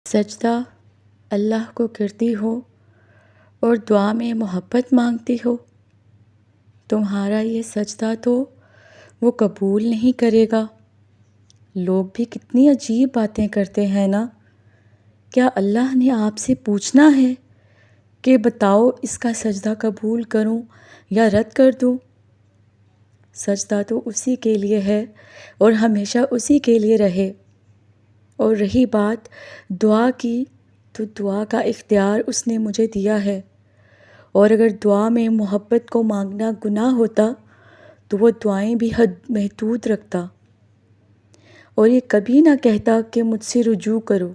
سجدہ اللہ کو کرتی ہو اور دعا میں محبت مانگتی ہو، تمہارا یہ سجدہ تو وہ قبول نہیں کرے گا۔ لوگ بھی کتنی عجیب باتیں کرتے ہیں نا۔ کیا اللہ نے آپ سے پوچھنا ہے کہ بتاؤ اس کا سجدہ قبول کروں یا رد کر دوں؟ سجدہ تو اسی کے لیے ہے اور ہمیشہ اسی کے لیے رہے۔ اور رہی بات دعا کی، تو دعا کا اختیار اس نے مجھے دیا ہے، اور اگر دعا میں محبت کو مانگنا گناہ ہوتا تو وہ دعائیں بھی حد محدود رکھتا، اور یہ کبھی نہ کہتا کہ مجھ سے رجوع کرو،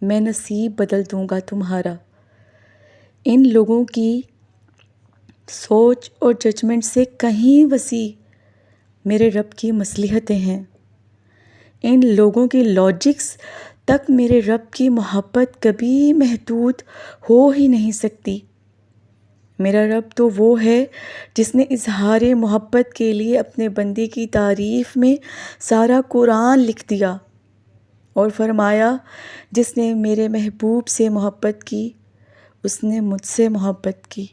میں نصیب بدل دوں گا تمہارا۔ ان لوگوں کی سوچ اور ججمنٹ سے کہیں وسیع میرے رب کی مصلحتیں ہیں۔ ان لوگوں کی لاجکس تک میرے رب کی محبت کبھی محدود ہو ہی نہیں سکتی۔ میرا رب تو وہ ہے جس نے اظہار محبت کے لیے اپنے بندے کی تعریف میں سارا قرآن لکھ دیا، اور فرمایا جس نے میرے محبوب سے محبت کی اس نے مجھ سے محبت کی۔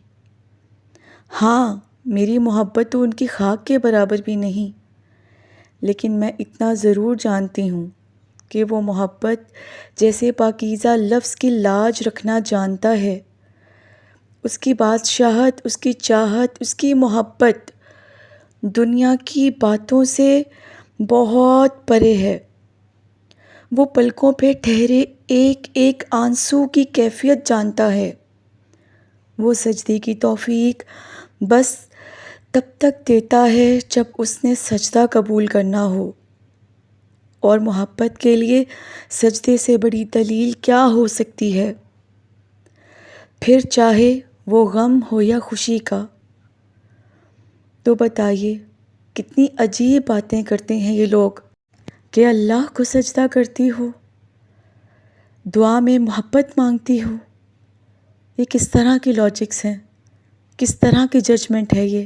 ہاں، میری محبت تو ان کی خاک کے برابر بھی نہیں، لیکن میں اتنا ضرور جانتی ہوں کہ وہ محبت جیسے پاکیزہ لفظ کی لاج رکھنا جانتا ہے، اس کی بادشاہت، اس کی چاہت، اس کی محبت دنیا کی باتوں سے بہت پرے ہے۔ وہ پلکوں پہ ٹھہرے ایک ایک آنسو کی کیفیت جانتا ہے۔ وہ سجدے کی توفیق بس تب تک دیتا ہے جب اس نے سجدہ قبول کرنا ہو، اور محبت کے لیے سجدے سے بڑی دلیل کیا ہو سکتی ہے؟ پھر چاہے وہ غم ہو یا خوشی کا۔ تو بتائیے کتنی عجیب باتیں کرتے ہیں یہ لوگ کہ اللہ کو سجدہ کرتی ہو، دعا میں محبت مانگتی ہو۔ یہ کس طرح کی لاجکس ہیں، کس طرح کی ججمنٹ ہے یہ؟